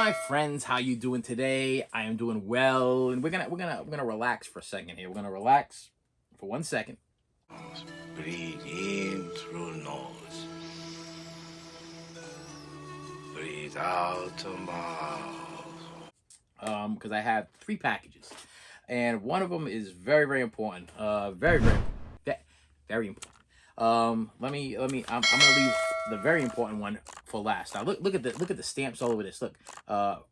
my friends, how you doing today? I am doing well, and we're gonna relax for a second here. We're gonna relax for 1 second. Breathe in through nose. Breathe out the mouth. Because I have 3 packages, and one of them is very important. Very important. Let me. I'm gonna leave the very important one for last. Now look at the stamps all over this. Look,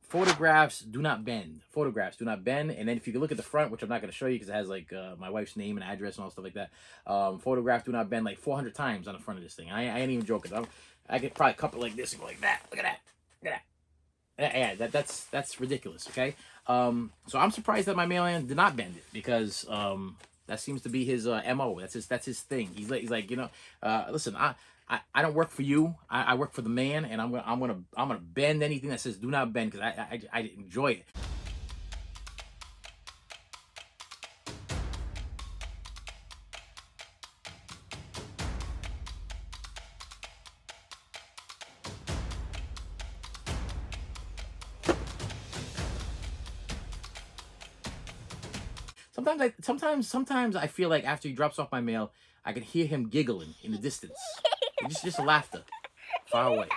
photographs do not bend. Photographs do not bend. And then if you can look at the front, which I'm not gonna show you because it has like my wife's name and address and all stuff like that. Photographs do not bend like 400 times on the front of this thing. I ain't even joking. I could probably cup it like this and go like that. Look at that. Look at that. Yeah, that's ridiculous. Okay. So I'm surprised that my mailman did not bend it because that seems to be his MO. That's his thing. He's like, you know, listen, I don't work for you. I work for the man, and I'm gonna bend anything that says do not bend because I enjoy it. Sometimes I feel like after he drops off my mail, I can hear him giggling in the distance. Just laughter, far away.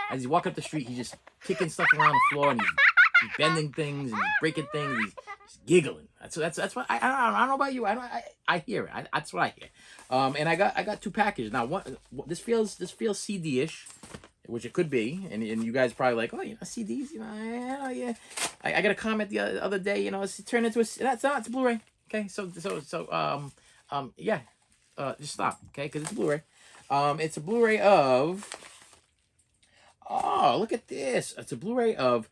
As he's walking up the street, he's just kicking stuff around the floor and he's bending things and he's breaking things. He's giggling. That's what I don't know about you. I hear it. That's what I hear. And I got 2 packages now. This feels CD-ish, which it could be, and you guys probably like, oh, you know, CDs, you know, yeah. I got a comment the other day, you know, it's turned into it's a Blu-ray. Okay, so yeah, just stop, okay, because it's a Blu-ray. It's a Blu-ray of. Oh, look at this! It's a Blu-ray of.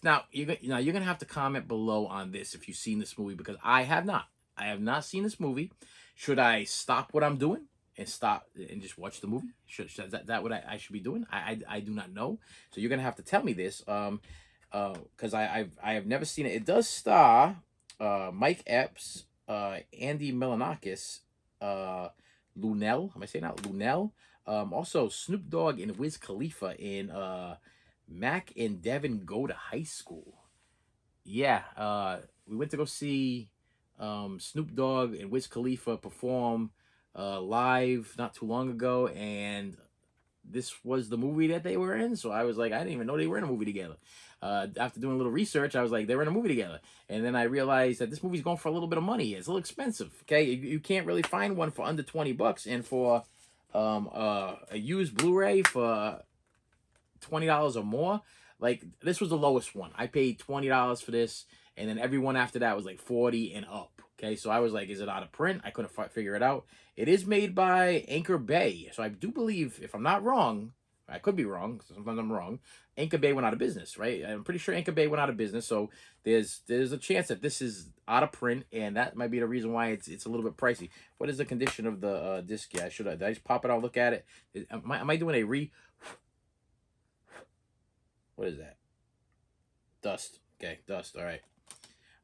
Now you're gonna have to comment below on this if you've seen this movie because I have not. I have not seen this movie. Should I stop what I'm doing and stop and just watch the movie? Is that what I should be doing? I do not know. So you're gonna have to tell me this. Because I have never seen it. It does star Mike Epps, Andy Milonakis, Lunel. Am I saying that? Lunel. Also Snoop Dogg and Wiz Khalifa in Mac and Devin Go to High School. Yeah, we went to go see Snoop Dogg and Wiz Khalifa perform live not too long ago, and this was the movie that they were in. So I was like, I didn't even know they were in a movie together. After doing a little research, I was like, they were in a movie together. And then I realized that this movie's going for a little bit of money. It's a little expensive. Okay, you can't really find one for under $20, and for a used Blu-ray for $20 or more, like this was the lowest one. I paid $20 for this, and then everyone after that was like 40 and up. Okay, so I was like, is it out of print? I couldn't figure it out. It is made by Anchor Bay, so I do believe, if I'm not wrong, I could be wrong, sometimes I'm wrong, Anchor Bay went out of business, right? I'm pretty sure Anchor Bay went out of business, so there's a chance that this is out of print, and that might be the reason why it's a little bit pricey. What is the condition of the disc? Yeah, did I just pop it out, look at it? Am I doing a what is that? Dust. Okay, dust. All right.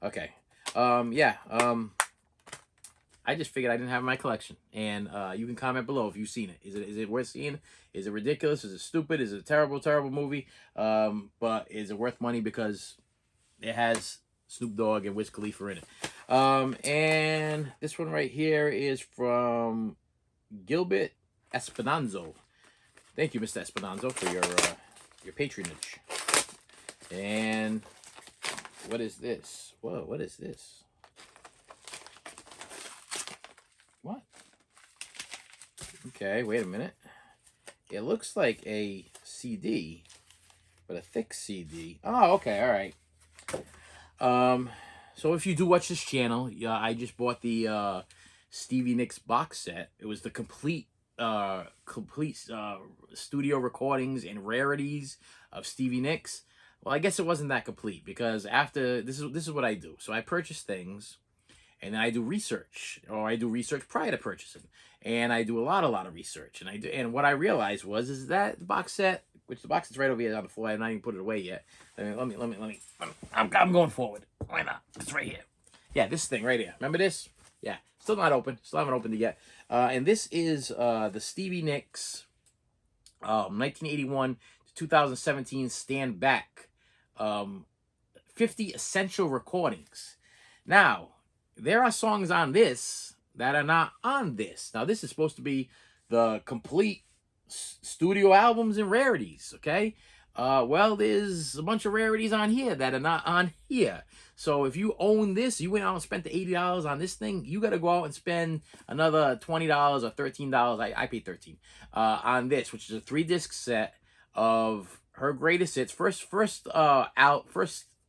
Okay. Yeah. I just figured I didn't have my collection, and you can comment below if you've seen it. Is it worth seeing? Is it ridiculous? Is it stupid? Is it a terrible movie? But is it worth money because it has Snoop Dogg and Wiz Khalifa in it? And this one right here is from Gilbert Esperanzo. Thank you, Mr. Esperanzo, for your patronage. And what is this? Whoa, what is this? What? Okay, wait a minute. It looks like a CD, but a thick CD. Oh, okay, all right. So if you do watch this channel, yeah, I just bought the Stevie Nicks box set. It was the complete studio recordings and rarities of Stevie Nicks. Well, I guess it wasn't that complete because after this is what I do. So I purchase things, and then I do research, or I do research prior to purchasing, and I do a lot of research, and what I realized is that the box set, which the box is right over here on the floor. I've not even put it away yet. Let me. I'm going forward. Why not? It's right here. Yeah, this thing right here. Remember this? Yeah, still not open. Still haven't opened it yet. And this is the Stevie Nicks 1981 to 2017 Stand Back 50 essential recordings. Now, there are songs on this that are not on this. Now, this is supposed to be the complete studio albums and rarities, okay? Well, there's a bunch of rarities on here that are not on here. So if you own this, you went out and spent the $80 on this thing, you got to go out and spend another $20 or $13. I paid 13 on this, which is a 3-disc set of her greatest hits. First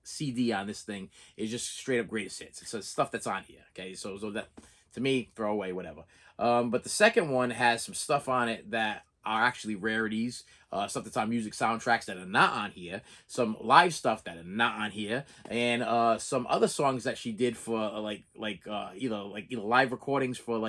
CD on this thing is just straight up greatest hits. It's stuff that's on here. Okay, so that, to me, throw away, whatever. But the second one has some stuff on it that are actually rarities, stuff that's on music soundtracks that are not on here, some live stuff that are not on here, and some other songs that she did for either live recordings for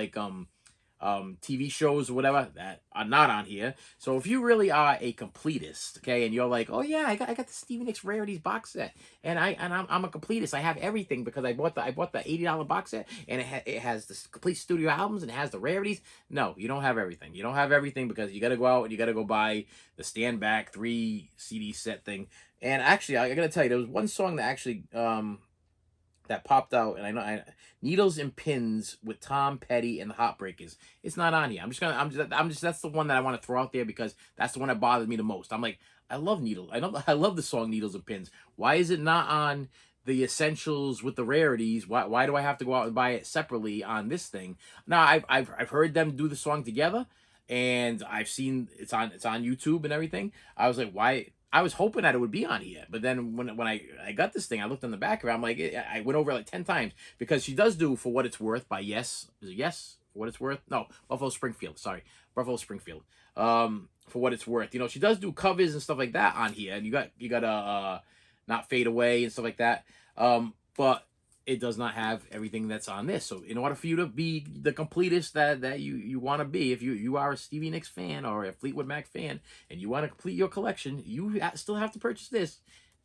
TV shows or whatever that are not on here. So if you really are a completist, okay, and you're like, oh yeah, I got the Stevie Nicks Rarities box set, and I'm a completist. I have everything because I bought the $80 box set, and it has the complete studio albums and it has the rarities. No, you don't have everything. You don't have everything because you got to go out and you got to go buy the stand back 3 CD set thing. And actually, I gotta tell you, there was one song that actually that popped out, and I know Needles and Pins with Tom Petty and the Heartbreakers. It's not on here. I'm just that's the one that I want to throw out there because that's the one that bothers me the most. I'm like, I love Needles. I love the song Needles and Pins. Why is it not on the essentials with the rarities? Why do I have to go out and buy it separately on this thing? Now I've heard them do the song together, and I've seen it's on YouTube and everything. I was like, why? I was hoping that it would be on here, but then when I got this thing, I looked on the back of it. I'm like, I went over it like 10 times because she does do For What It's Worth by Yes. Is it Yes? For What It's Worth? No, Buffalo Springfield. Sorry, Buffalo Springfield. For What It's Worth. You know, she does do covers and stuff like that on here, and you got Not Fade Away and stuff like that. But it does not have everything that's on this. So in order for you to be the completest that you want to be, if you are a Stevie Nicks fan or a Fleetwood Mac fan and you want to complete your collection, you still have to purchase this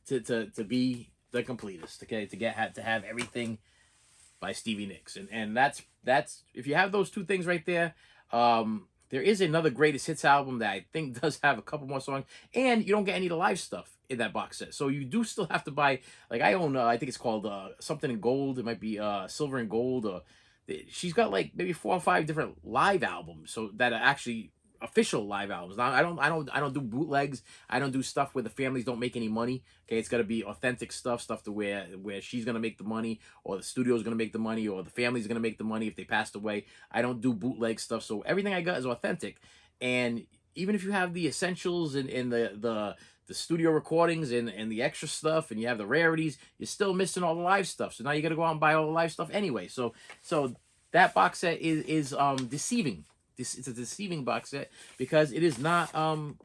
to be the completest, okay? To have everything by Stevie Nicks. And that's if you have those two things right there, there is another greatest hits album that I think does have a couple more songs, and you don't get any of the live stuff in that box set. So you do still have to buy, like I own, I think it's called something in gold. It might be silver and gold. Or she's got like maybe 4 or 5 different live albums, so that are actually official live albums. Now I don't do bootlegs. I don't do stuff where the families don't make any money. Okay, it's got to be authentic stuff to where she's gonna make the money, or the studio's gonna make the money, or the family's gonna make the money if they passed away. I don't do bootleg stuff, so everything I got is authentic. And even if you have the essentials and the studio recordings and the extra stuff, and you have the rarities, you're still missing all the live stuff. So now you got to go out and buy all the live stuff anyway. So that box set is deceiving. It's a deceiving box set because it is not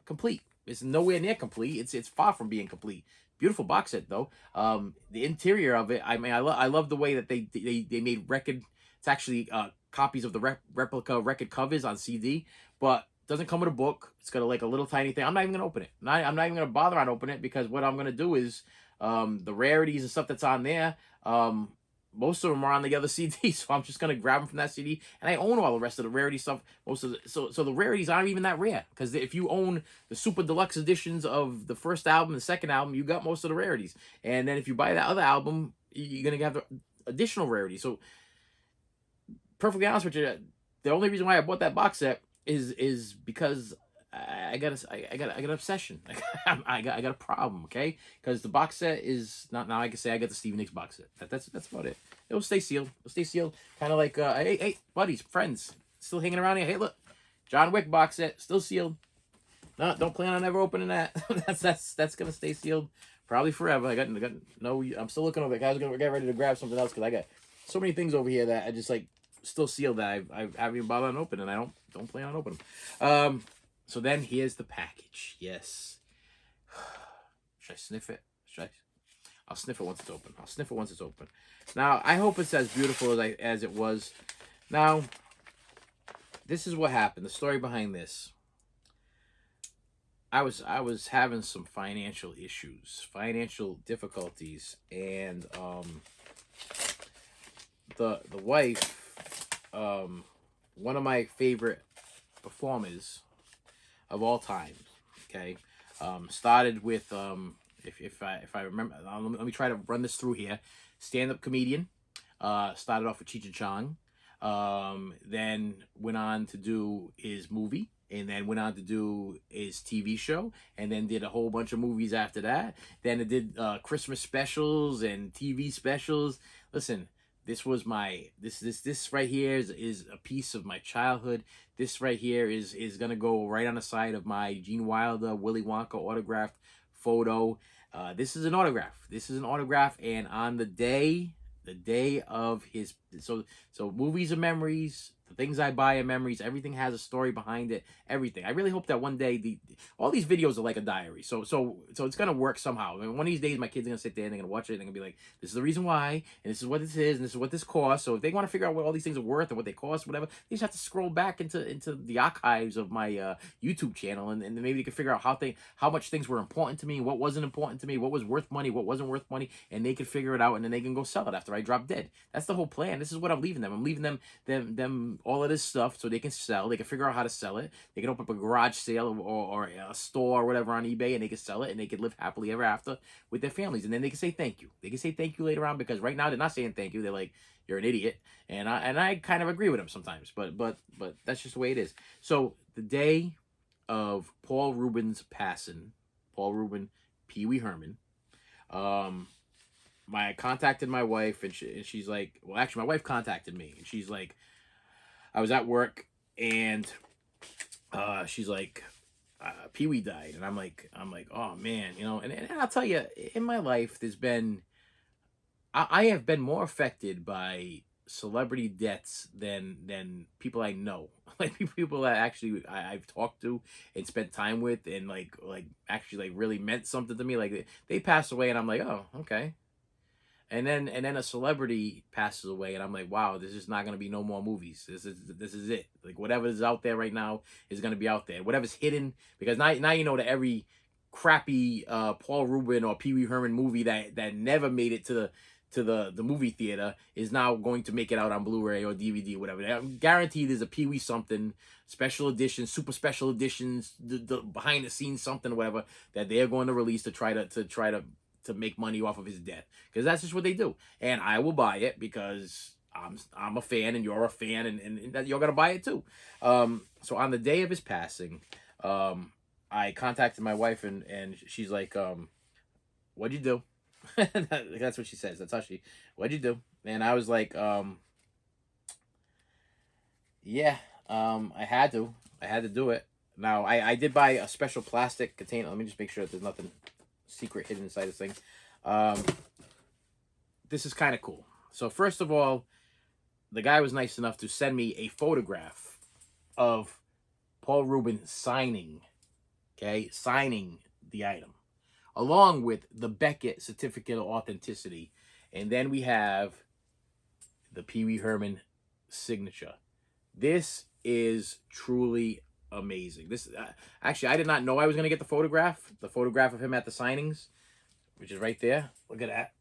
complete. It's nowhere near complete. It's far from being complete. Beautiful box set though. The interior of it, I mean, I love the way that they made record. It's actually copies of the replica record covers on CD, but doesn't come with a book. It's got like a little tiny thing. I'm not even gonna open it. I'm not even gonna bother on opening it because what I'm gonna do is the rarities and stuff that's on there. Most of them are on the other CD, so I'm just gonna grab them from that CD, and I own all the rest of the rarity stuff. So the rarities aren't even that rare because if you own the super deluxe editions of the first album, the second album, you got most of the rarities, and then if you buy that other album, you're gonna have the additional rarities. So perfectly honest with you, the only reason why I bought that box set is because I got an obsession. I got a problem, okay? Because the box set is not, now I can say I got the Stevie Nicks box set. That's about it. It'll stay sealed. It'll stay sealed. Kind of like hey buddies, friends, still hanging around here. Hey look, John Wick box set still sealed. No, don't plan on ever opening that. that's gonna stay sealed probably forever. I got no. I'm still looking over it. I was gonna get ready to grab something else because I got so many things over here that I just like still sealed that I haven't even bothered on opening. I don't plan on opening them. So then here's the package. Yes. Should I sniff it? I'll sniff it once it's open. I'll sniff it once it's open. Now, I hope it's as beautiful as it was. Now, this is what happened. The story behind this. I was having some financial issues, financial difficulties, and the wife, one of my favorite performers of all time, okay, started with If I remember, let me try to run this through here. Stand-up comedian. Started off with Cheech and Chong. Then went on to do his movie, and then went on to do his TV show, and then did a whole bunch of movies after that. Then it did Christmas specials and TV specials. Listen, this was my this right here is a piece of my childhood. This right here is gonna go right on the side of my Gene Wilder, Willy Wonka autographed photo. This is an autograph. This is an autograph, and on the day of his so movies are memories. The things I buy are memories. Everything has a story behind it. Everything. I really hope that one day all these videos are like a diary. So it's gonna work somehow. I mean, one of these days my kids are gonna sit there and they're gonna watch it and they're gonna be like, this is the reason why, and this is what this is, and this is what this costs. So if they want to figure out what all these things are worth and what they cost, whatever, they just have to scroll back into the archives of my YouTube channel, and maybe they can figure out how much things were important to me, what wasn't important to me, what was worth money, what wasn't worth money, and they can figure it out, and then they can go sell it after I drop dead. That's the whole plan. This is what I'm leaving them. I'm leaving them all of this stuff so they can sell. They can figure out how to sell it. They can open up a garage sale or a store or whatever on eBay, and they can sell it, and they can live happily ever after with their families. And then they can say thank you. They can say thank you later on, because right now they're not saying thank you. They're like, you're an idiot. And I kind of agree with them sometimes, but that's just the way it is. So the day of Paul Rubin's passing, Paul Rubin, Pee Wee Herman, I contacted my wife, and she's like, well, actually, my wife contacted me, and she's like, I was at work, and she's like, Pee Wee died, and I'm like, oh man, and I'll tell you, in my life, I have been more affected by celebrity deaths than people I know, like people that actually I've talked to and spent time with, and like actually like really meant something to me. Like they pass away, and I'm like, oh, okay. And then a celebrity passes away, and I'm like, wow, there's just not gonna be no more movies. This is it. Like whatever is out there right now is gonna be out there. Whatever's hidden, because now you know that every crappy Paul Rubin or Pee Wee Herman movie that never made it to the movie theater is now going to make it out on Blu-ray or DVD or whatever. I'm guaranteed there's a Pee Wee something, special editions, super special editions, the behind the scenes something, whatever, that they're going to release to try to make money off of his death, because that's just what they do. And I will buy it because I'm a fan, and you're a fan, and that you're gonna buy it too. So on the day of his passing, I contacted my wife, and she's like, what'd you do? That's what she says. What'd you do? And I was like, yeah, I had to do it. Now I did buy a special plastic container. Let me just make sure that there's nothing secret hidden inside this thing. This is kind of cool. So first of all, the guy was nice enough to send me a photograph of Paul Rubin signing the item, along with the Beckett certificate of authenticity. And then we have the Pee Wee Herman signature. This is truly amazing. This actually, I did not know I was going to get the photograph of him at the signings, which is right there. Look at that.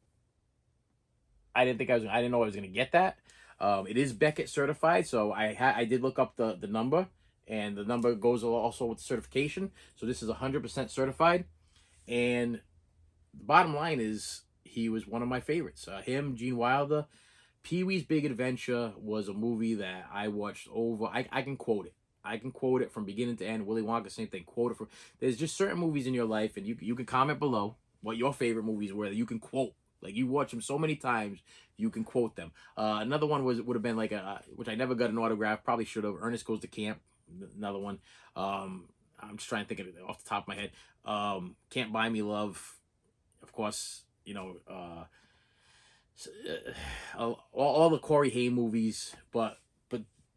I didn't know I was going to get that. It is Beckett certified, so I did look up the number, and the number goes also with the certification. So this is 100% certified. And the bottom line is, he was one of my favorites. Him, Gene Wilder. Pee-wee's Big Adventure was a movie that I watched over. I can quote it. I can quote it from beginning to end. Willy Wonka, same thing. Quote it from. There's just certain movies in your life, and you can comment below what your favorite movies were that you can quote. Like, you watch them so many times, you can quote them. Another one would have been like which I never got an autograph. Probably should have. Ernest Goes to Camp. Another one. I'm just trying to think of it off the top of my head. Can't Buy Me Love. Of course, all the Corey Haim movies, but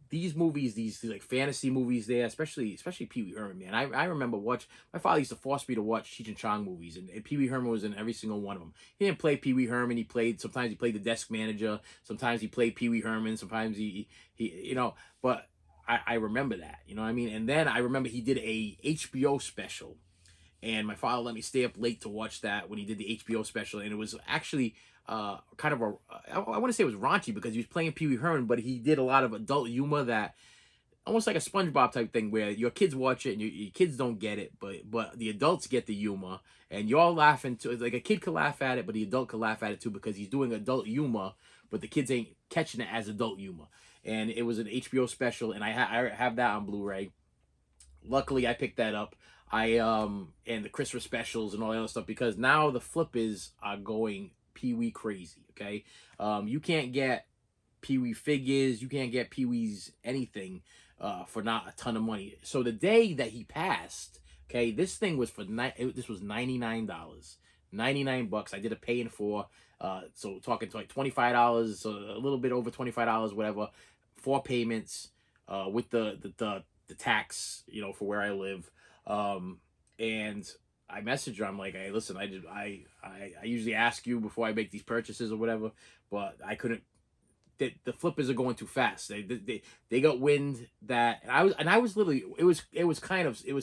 these movies, these like fantasy movies there, especially Pee Wee Herman, man. I remember my father used to force me to watch Cheech and Chong movies, and Pee Wee Herman was in every single one of them. He didn't play Pee Wee Herman, sometimes he played the desk manager, sometimes he played Pee Wee Herman, sometimes he but I remember that, you know what I mean? And then I remember he did a HBO special, and my father let me stay up late to watch that when he did the HBO special, and it was actually kind of I want to say it was raunchy, because he was playing Pee Wee Herman, but he did a lot of adult humor that almost like a SpongeBob type thing where your kids watch it and your kids don't get it, but the adults get the humor, and you're all laughing too. Like a kid could laugh at it, but the adult could laugh at it too because he's doing adult humor, but the kids ain't catching it as adult humor. And it was an HBO special, and I have that on Blu-ray. Luckily, I picked that up. And the Christmas specials and all the other stuff, because now the flippers are going Pee-wee crazy. Okay, you can't get Pee-wee figures, you can't get Pee-wee's anything for not a ton of money. So the day that he passed, okay, this thing was this was $99, $99. I did a pay in four, so talking to like $25, so a little bit over $25, whatever, 4 payments, with the tax, you know, for where I live. And I messaged her. I'm like, hey, listen, I usually ask you before I make these purchases or whatever, but I couldn't. The flippers are going too fast. They got wind that, and I was literally, it was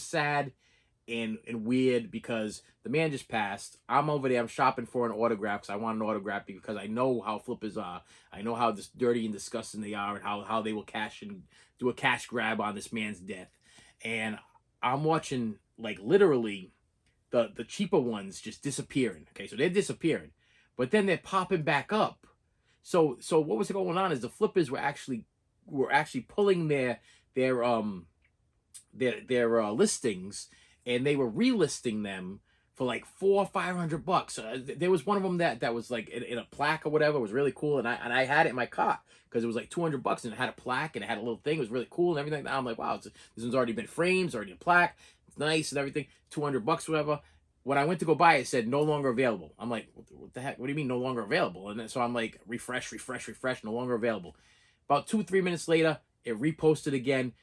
sad and weird because the man just passed. I'm over there. I'm shopping for an autograph because I want an autograph because I know how flippers are. I know how dirty and disgusting they are, and how they will do a cash grab on this man's death. And I'm watching, like, literally the cheaper ones just disappearing. Okay, so they're disappearing, but then they're popping back up. So what was going on is the flippers were actually pulling their listings, and they were relisting them for like $400 or $500. There was one of them that was like in a plaque or whatever. It was really cool, and I had it in my cart because it was like $200, and it had a plaque and it had a little thing. It was really cool and everything. I'm like, wow, this one's already been framed, it's already a plaque, it's nice and everything. $200, whatever. When I went to go buy it, it said no longer available. I'm like, what the heck? What do you mean no longer available? And then, so I'm like, refresh, no longer available. About 2-3 minutes later, it reposted again,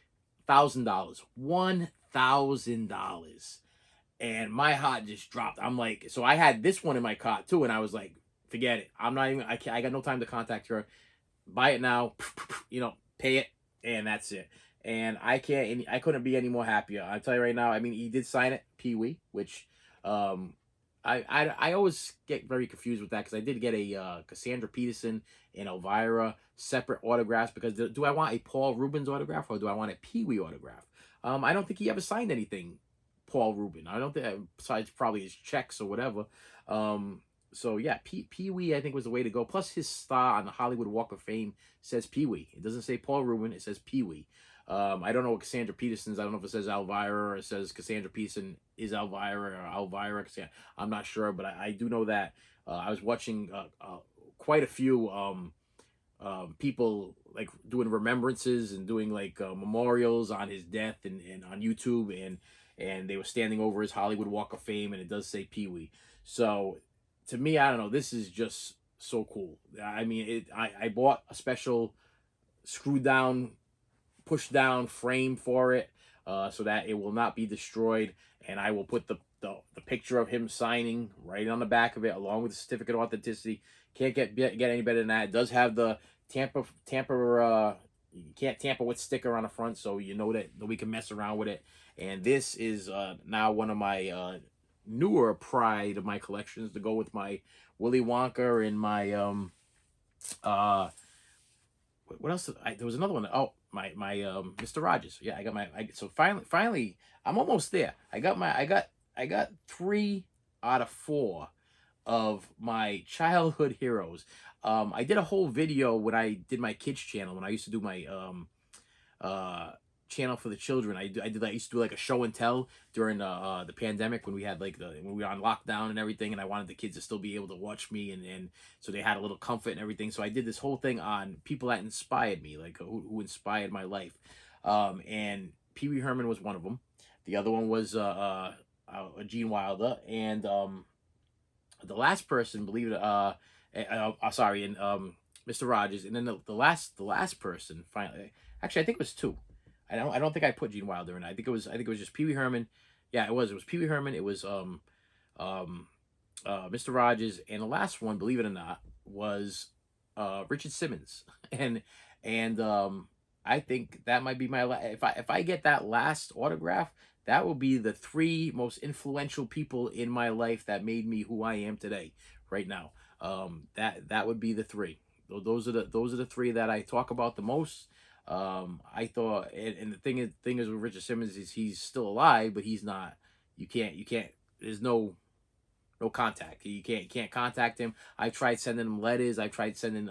$1,000, $1,000. And my heart just dropped. I'm like, so I had this one in my cart too, and I was like, forget it. I'm not even, I got no time to contact her. Buy it now, you know, pay it, and that's it. And I couldn't be any more happier. I'll tell you right now, I mean, he did sign it, Pee-wee, which I always get very confused with that because I did get a Cassandra Peterson and Elvira separate autographs, because do I want a Paul Rubens autograph or do I want a Pee-wee autograph? I don't think he ever signed anything, Paul Rubin. I don't think, besides probably his checks or whatever. So yeah, Pee-wee I think was the way to go. Plus his star on the Hollywood Walk of Fame says Pee-wee. It doesn't say Paul Rubin, it says Pee-wee. I don't know what Cassandra Peterson's. I don't know if it says Elvira or it says Cassandra Peterson is Elvira or Elvira. I'm not sure, but I do know that I was watching quite a few people like doing remembrances and doing like memorials on his death and on YouTube, and they were standing over his Hollywood Walk of Fame, and it does say Pee-wee. So to me, I don't know, this is just so cool. I mean, I bought a special screw down, push down frame for it, so that it will not be destroyed, and I will put the picture of him signing right on the back of it along with the certificate of authenticity. Can't get any better than that. It does have the tamper you can't tamper with sticker on the front, so you know that we can mess around with it. And this is now one of my newer pride of my collections to go with my Willy Wonka and my what else? There was another one. Oh, my Mr. Rogers. Yeah, I got so finally I'm almost there. I got 3 out of 4 of my childhood heroes. I did a whole video when I did my kids channel, when I used to do my channel for the children. I used to do like a show and tell during the pandemic when we had like when we were on lockdown and everything, and I wanted the kids to still be able to watch me, and so they had a little comfort and everything. So I did this whole thing on people that inspired me, like who inspired my life. And Pee Wee Herman was one of them. The other one was Gene Wilder, and the last person, believe it, sorry, and Mr. Rogers, and then the last person finally. Actually, I think it was 2. I don't think I put Gene Wilder in. I think it was just Pee Wee Herman. Yeah, it was Pee Wee Herman. It was Mr. Rogers, and the last one, believe it or not, was Richard Simmons. and I think that might be my if I get that last autograph, that will be the 3 most influential people in my life that made me who I am today, right now. That would be the 3. Those are the 3 that I talk about the most. I thought, and the thing is with Richard Simmons is he's still alive, but he's not. You can't. There's no contact. You can't contact him. I tried sending him letters. I tried sending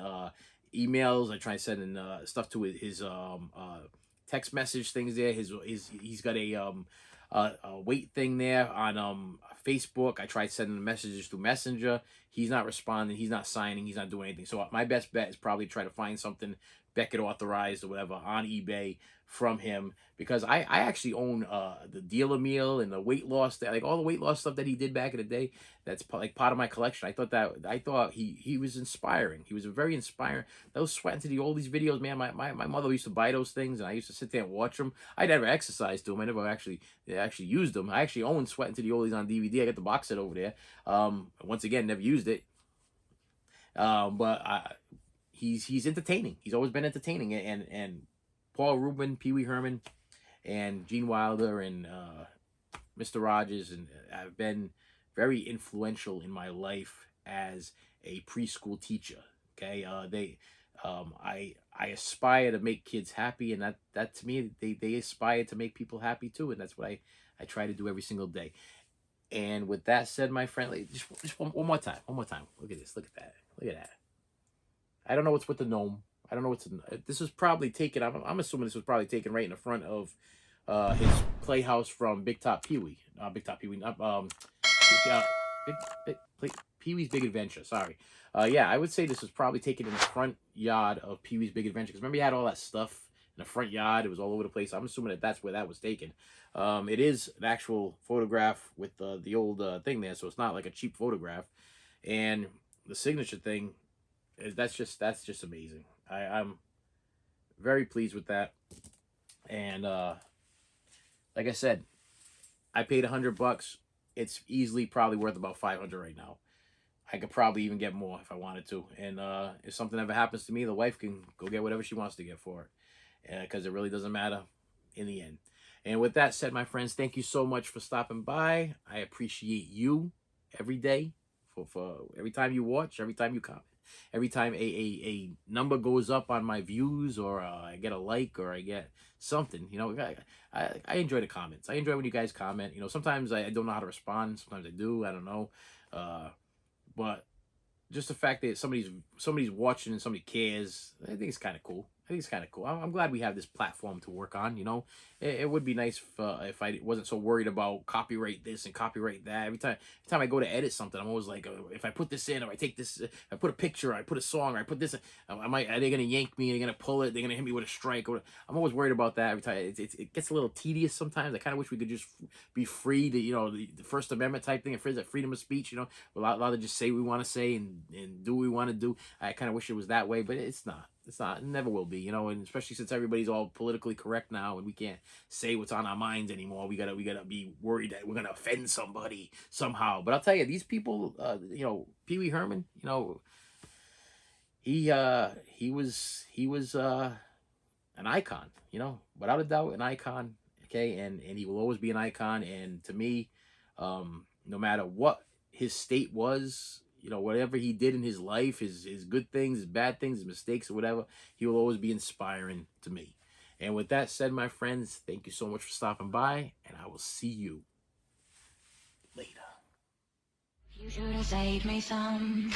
emails. I tried sending stuff to his text message things there. He's got a wait thing there on Facebook. I tried sending messages through Messenger. He's not responding. He's not signing. He's not doing anything. So my best bet is probably try to find something Beckett authorized or whatever on eBay from him, because I actually own the dealer meal and the weight loss, like all the weight loss stuff that he did back in the day. That's like part of my collection. I thought he was inspiring. He was a very inspiring. Those sweating to the oldies videos, man. My mother used to buy those things, and I used to sit there and watch them. I never exercised to them. I never actually used them. I actually own Sweating to the Oldies on DVD. I got the box set over there. Once again, never used it. But he's entertaining. He's always been entertaining, and Paul Rubin, Pee Wee Herman, and Gene Wilder, and Mr. Rogers, and have been very influential in my life as a preschool teacher. Okay, I aspire to make kids happy, and that to me, they aspire to make people happy too, and that's what I try to do every single day. And with that said, my friend, like, just one more time. Look at this. Look at that. Look at that. I don't know what's with the gnome. I don't know what's. This was probably taken. I'm assuming this was probably taken right in the front of his playhouse from Big Top Pee Wee. Big Top Pee Wee. Pee Wee's Big Adventure. Sorry. Yeah, I would say this was probably taken in the front yard of Pee Wee's Big Adventure. Because remember, he had all that stuff in the front yard. It was all over the place. I'm assuming that's where that was taken. It is an actual photograph with the old thing there, so it's not like a cheap photograph. And the signature thing, that's just amazing. I'm very pleased with that. And like I said, I paid $100. It's easily probably worth about 500 right now. I could probably even get more if I wanted to. And if something ever happens to me, the wife can go get whatever she wants to get for it, because it really doesn't matter in the end. And with that said, my friends, thank you so much for stopping by. I appreciate you every day for every time you watch, every time you comment, every time a number goes up on my views, or I get a like, or I get something. You know, I enjoy the comments. I enjoy when you guys comment. You know, sometimes I don't know how to respond. Sometimes I do. I don't know. But just the fact that somebody's watching and somebody cares, I think it's kind of cool. I'm glad we have this platform to work on. You know, it would be nice if I wasn't so worried about copyright this and copyright that. Every time I go to edit something, I'm always like, if I put this in, or I take this, if I put a picture, or I put a song, or I put this, are they gonna yank me? Are they gonna pull it? They're gonna hit me with a strike? I'm always worried about that every time. It gets a little tedious sometimes. I kind of wish we could just be free to, you know, the First Amendment type thing, that freedom of speech. You know, we're allowed to just say what we want to say and do what we want to do. I kind of wish it was that way, but it's not. It's not. It never will be, you know. And especially since everybody's all politically correct now, and we can't say what's on our minds anymore. We gotta be worried that we're gonna offend somebody somehow. But I'll tell you, these people, you know, Pee Wee Herman, you know, he was an icon, you know, without a doubt, an icon. Okay, and he will always be an icon. And to me, no matter what his state was, you know, whatever he did in his life, his good things, his bad things, his mistakes, or whatever, he will always be inspiring to me. And with that said, my friends, thank you so much for stopping by, and I will see you later. You should have saved me some.